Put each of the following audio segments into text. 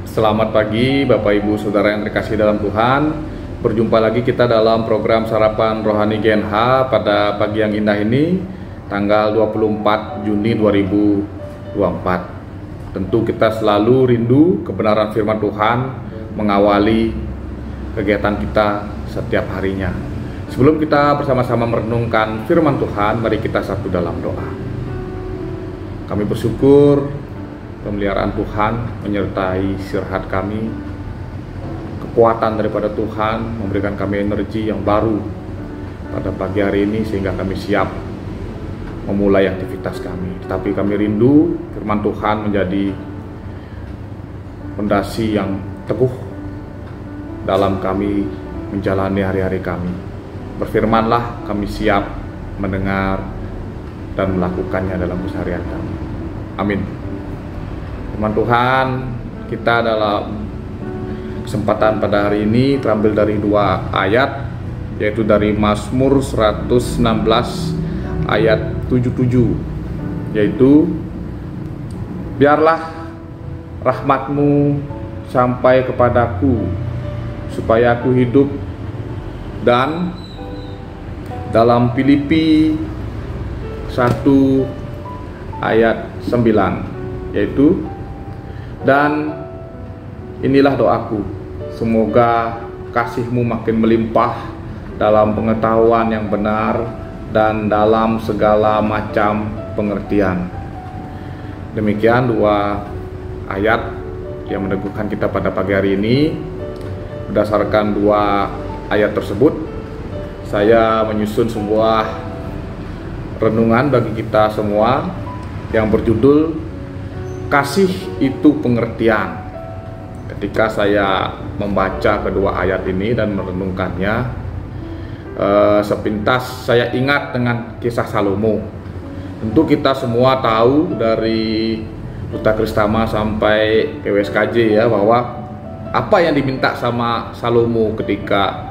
Selamat pagi Bapak Ibu Saudara yang terkasih dalam Tuhan. Berjumpa lagi kita dalam program Sarapan Rohani GNH pada pagi yang indah ini, tanggal 24 Juni 2024. Tentu kita selalu rindu kebenaran firman Tuhan mengawali kegiatan kita setiap harinya. Sebelum kita bersama-sama merenungkan firman Tuhan, mari kita satu dalam doa. Kami bersyukur pemeliharaan Tuhan menyertai istirahat kami, kekuatan daripada Tuhan memberikan kami energi yang baru pada pagi hari ini sehingga kami siap memulai aktivitas kami. Tetapi kami rindu firman Tuhan menjadi fondasi yang teguh dalam kami menjalani hari-hari kami. Berfirmanlah, kami siap mendengar dan melakukannya dalam keseharian kami. Amin. Firman Tuhan kita dalam kesempatan pada hari ini terambil dari dua ayat, yaitu dari Mazmur 116 ayat 77, yaitu biarlah rahmat-Mu sampai kepadaku supaya aku hidup, dan dalam Filipi 1 ayat 9, yaitu dan inilah doaku, semoga kasih-Mu makin melimpah dalam pengetahuan yang benar dan dalam segala macam pengertian. Demikian dua ayat yang meneguhkan kita pada pagi hari ini. Berdasarkan dua ayat tersebut, saya menyusun sebuah renungan bagi kita semua yang berjudul Kasih itu Pengertian. Ketika saya membaca kedua ayat ini dan merenungkannya, sepintas saya ingat dengan kisah Salomo. Tentu kita semua tahu dari Duta Kristama sampai PWSKJ ya, bahwa apa yang diminta sama Salomo ketika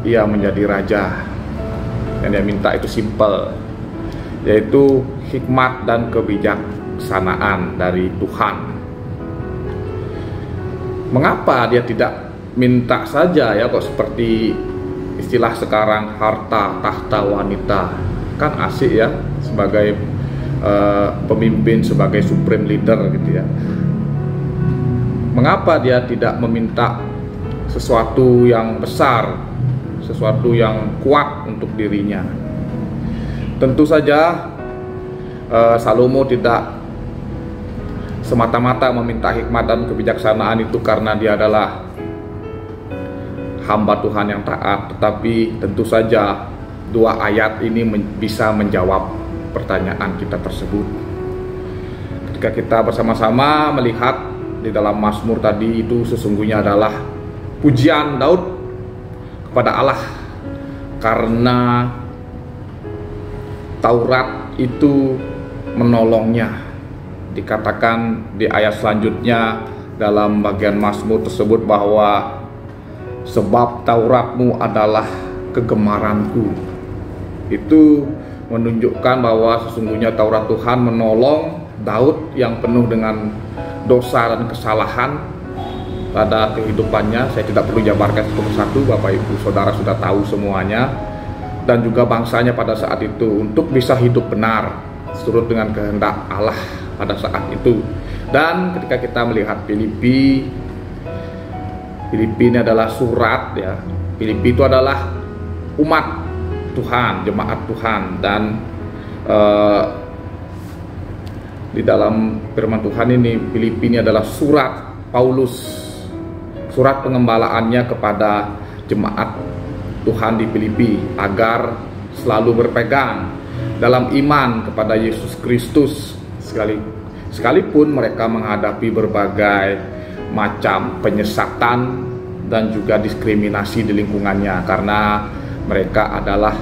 ia menjadi raja. Yang dia minta itu simple, yaitu hikmat dan kebijaksanaan dari Tuhan. Mengapa dia tidak minta saja ya, kok seperti istilah sekarang harta, tahta, wanita? Kan asik ya sebagai pemimpin, sebagai supreme leader gitu ya. Mengapa dia tidak meminta sesuatu yang besar, sesuatu yang kuat untuk dirinya? Tentu saja Salomo tidak semata-mata meminta hikmat dan kebijaksanaan itu karena dia adalah hamba Tuhan yang taat, tetapi tentu saja dua ayat ini bisa menjawab pertanyaan kita tersebut. Ketika kita bersama-sama melihat di dalam Mazmur tadi, itu sesungguhnya adalah pujian Daud kepada Allah karena Taurat itu menolongnya. Dikatakan di ayat selanjutnya dalam bagian Mazmur tersebut bahwa sebab Taurat-Mu adalah kegemaranku. Itu menunjukkan bahwa sesungguhnya Taurat Tuhan menolong Daud yang penuh dengan dosa dan kesalahan pada kehidupannya. Saya tidak perlu jabarkan satu persatu, Bapak Ibu Saudara sudah tahu semuanya. Dan juga bangsanya pada saat itu untuk bisa hidup benar seturut dengan kehendak Allah pada saat itu. Dan ketika kita melihat Filipi ini adalah surat ya. Filipi itu adalah umat Tuhan, jemaat Tuhan, dan di dalam firman Tuhan ini Filipi ini adalah surat Paulus, surat pengembalaannya kepada jemaat Tuhan di Filipi agar selalu berpegang dalam iman kepada Yesus Kristus sekalipun mereka menghadapi berbagai macam penyesatan dan juga diskriminasi di lingkungannya, karena mereka adalah,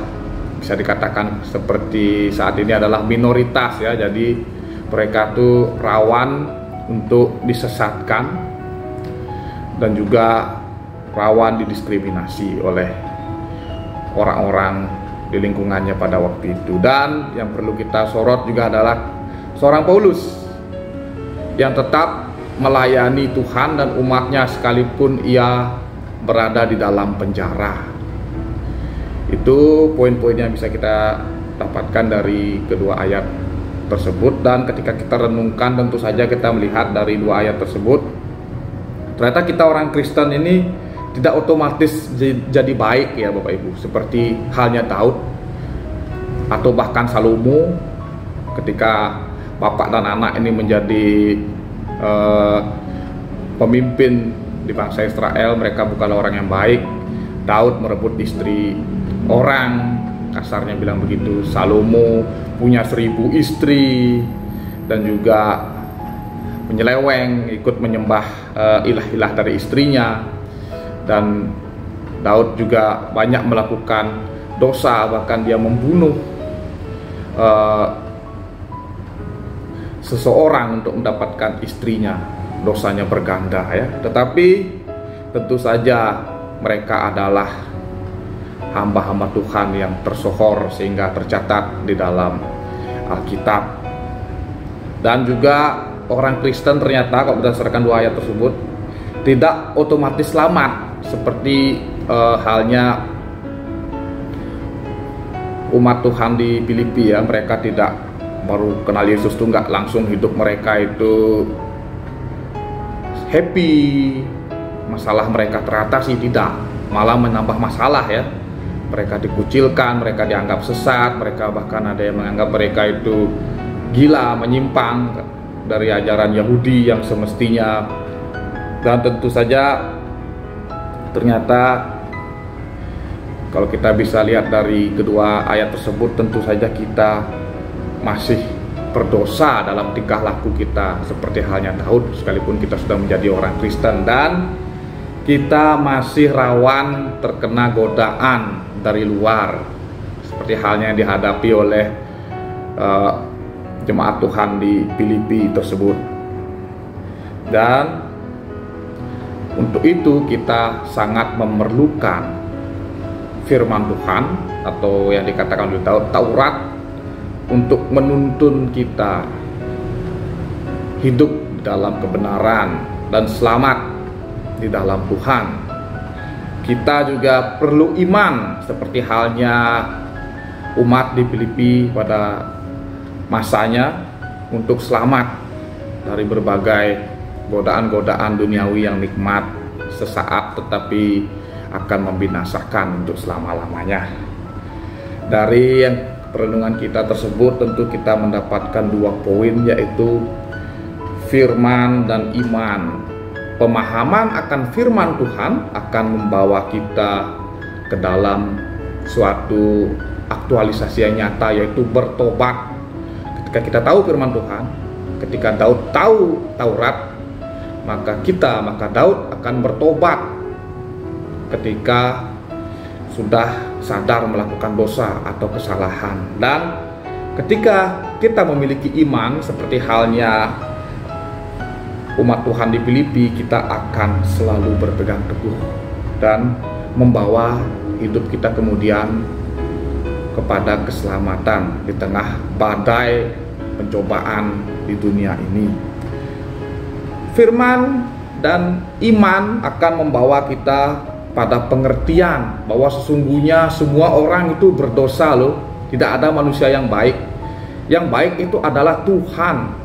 bisa dikatakan seperti saat ini, adalah minoritas ya. Jadi mereka tuh rawan untuk disesatkan dan juga rawan didiskriminasi oleh orang-orang di lingkungannya pada waktu itu. Dan yang perlu kita sorot juga adalah seorang Paulus yang tetap melayani Tuhan dan umatnya sekalipun ia berada di dalam penjara. Itu poin-poin yang bisa kita dapatkan dari kedua ayat tersebut. Dan ketika kita renungkan, tentu saja kita melihat dari dua ayat tersebut, ternyata kita orang Kristen ini tidak otomatis jadi baik ya Bapak Ibu, seperti halnya Daud atau bahkan Salomo. Ketika bapak dan anak ini menjadi pemimpin di bangsa Israel, mereka bukanlah orang yang baik. Daud merebut istri orang, kasarnya bilang begitu. Salomo punya 1000 istri dan juga menyeleweng, ikut menyembah ilah-ilah dari istrinya. Dan Daud juga banyak melakukan dosa, bahkan dia membunuh seseorang untuk mendapatkan istrinya. Dosanya berganda ya. Tetapi tentu saja mereka adalah hamba-hamba Tuhan yang tersohor sehingga tercatat di dalam Alkitab. Dan juga orang Kristen ternyata kalau berdasarkan dua ayat tersebut tidak otomatis selamat, seperti halnya umat Tuhan di Filipi ya. Mereka tidak baru kenal Yesus tuh nggak langsung hidup mereka itu happy, masalah mereka teratasi, tidak, malah menambah masalah ya. Mereka dikucilkan, mereka dianggap sesat, mereka bahkan ada yang menganggap mereka itu gila, menyimpang dari ajaran Yahudi yang semestinya. Dan tentu saja ternyata kalau kita bisa lihat dari kedua ayat tersebut, tentu saja kita masih berdosa dalam tingkah laku kita seperti halnya Daud, sekalipun kita sudah menjadi orang Kristen. Dan kita masih rawan terkena godaan dari luar, seperti halnya yang dihadapi oleh jemaat Tuhan di Filipi tersebut. Dan untuk itu kita sangat memerlukan firman Tuhan, atau yang dikatakan oleh Daud, Taurat, untuk menuntun kita hidup dalam kebenaran dan selamat di dalam Tuhan. Kita juga perlu iman seperti halnya umat di Filipi pada masanya, untuk selamat dari berbagai godaan-godaan duniawi yang nikmat sesaat tetapi akan membinasakan untuk selama-lamanya. Dari yang perenungan kita tersebut tentu kita mendapatkan dua poin, yaitu firman dan iman. Pemahaman akan firman Tuhan akan membawa kita ke dalam suatu aktualisasi yang nyata, yaitu bertobat. Ketika kita tahu firman Tuhan, ketika Daud tahu Taurat, maka Daud akan bertobat ketika sudah sadar melakukan dosa atau kesalahan. Dan ketika kita memiliki iman seperti halnya umat Tuhan di Filipi, kita akan selalu berpegang teguh dan membawa hidup kita kemudian kepada keselamatan di tengah badai pencobaan di dunia ini. Firman dan iman akan membawa kita pada pengertian bahwa sesungguhnya semua orang itu berdosa loh. Tidak ada manusia yang baik. Yang baik itu adalah Tuhan.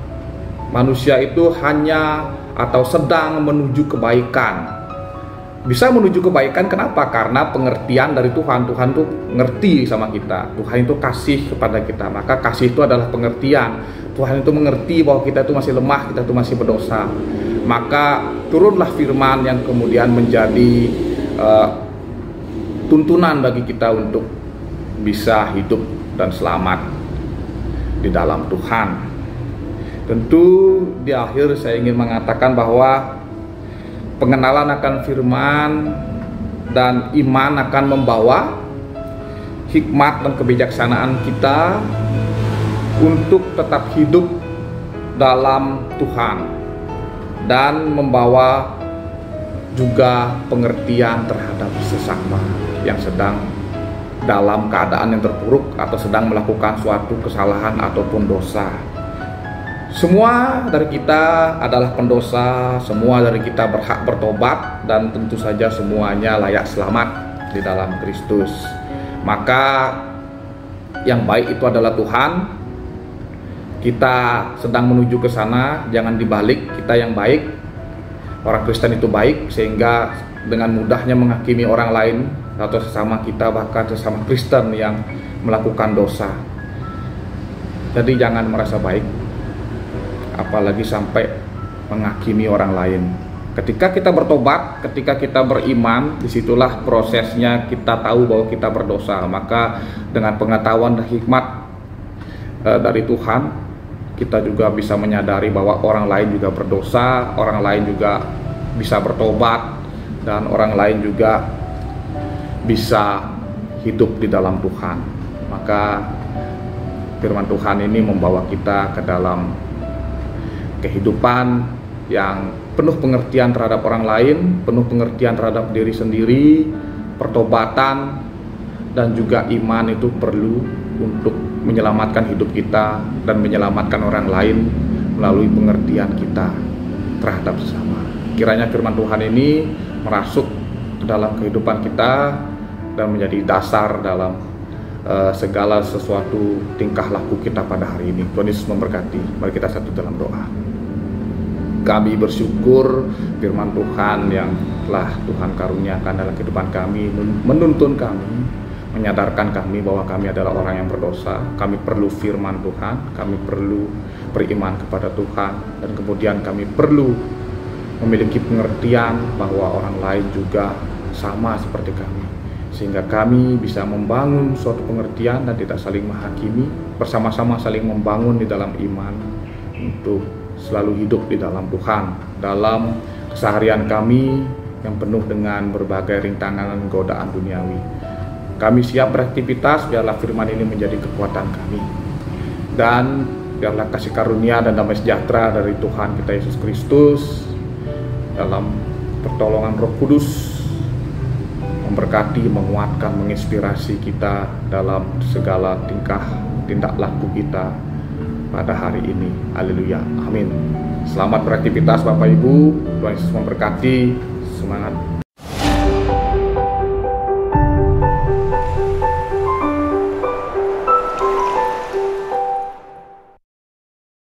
Manusia itu hanya atau sedang menuju kebaikan. Bisa menuju kebaikan, kenapa? Karena pengertian dari Tuhan. Tuhan itu ngerti sama kita. Tuhan itu kasih kepada kita. Maka kasih itu adalah pengertian. Tuhan itu mengerti bahwa kita itu masih lemah, kita itu masih berdosa. Maka turunlah firman yang kemudian menjadi tuntunan bagi kita untuk bisa hidup dan selamat di dalam Tuhan. Tentu di akhir saya ingin mengatakan bahwa pengenalan akan firman dan iman akan membawa hikmat dan kebijaksanaan kita untuk tetap hidup dalam Tuhan, dan membawa juga pengertian terhadap sesama yang sedang dalam keadaan yang terpuruk atau sedang melakukan suatu kesalahan ataupun dosa. Semua dari kita adalah pendosa, semua dari kita berhak bertobat, dan tentu saja semuanya layak selamat di dalam Kristus. Maka yang baik itu adalah Tuhan. Kita sedang menuju ke sana, jangan dibalik. Kita yang baik, orang Kristen itu baik, sehingga dengan mudahnya menghakimi orang lain atau sesama kita, bahkan sesama Kristen yang melakukan dosa. Jadi jangan merasa baik, apalagi sampai menghakimi orang lain. Ketika kita bertobat, ketika kita beriman, disitulah prosesnya kita tahu bahwa kita berdosa. Maka dengan pengetahuan dan hikmat dari Tuhan, kita juga bisa menyadari bahwa orang lain juga berdosa, orang lain juga bisa bertobat, dan orang lain juga bisa hidup di dalam Tuhan. Maka firman Tuhan ini membawa kita ke dalam kehidupan yang penuh pengertian terhadap orang lain, penuh pengertian terhadap diri sendiri. Pertobatan dan juga iman itu perlu untuk menyelamatkan hidup kita dan menyelamatkan orang lain melalui pengertian kita terhadap sesama. Kiranya firman Tuhan ini merasuk ke dalam kehidupan kita dan menjadi dasar dalam segala sesuatu tingkah laku kita pada hari ini. Tuhan Yesus memberkati. Mari kita satu dalam doa. Kami bersyukur firman Tuhan yang telah Tuhan karuniakan dalam kehidupan kami, menuntun kami, menyadarkan kami bahwa kami adalah orang yang berdosa. Kami perlu firman Tuhan, kami perlu beriman kepada Tuhan, dan kemudian kami perlu memiliki pengertian bahwa orang lain juga sama seperti kami, sehingga kami bisa membangun suatu pengertian dan tidak saling menghakimi, bersama-sama saling membangun di dalam iman untuk selalu hidup di dalam Tuhan dalam keseharian kami yang penuh dengan berbagai rintangan dan godaan duniawi. Kami siap beraktivitas, biarlah firman ini menjadi kekuatan kami, dan biarlah kasih karunia dan damai sejahtera dari Tuhan kita Yesus Kristus dalam pertolongan Roh Kudus memberkati, menguatkan, menginspirasi kita dalam segala tindak laku kita pada hari ini. Haleluya, amin. Selamat beraktivitas Bapak Ibu, Tuhan Yesus memberkati. Semangat.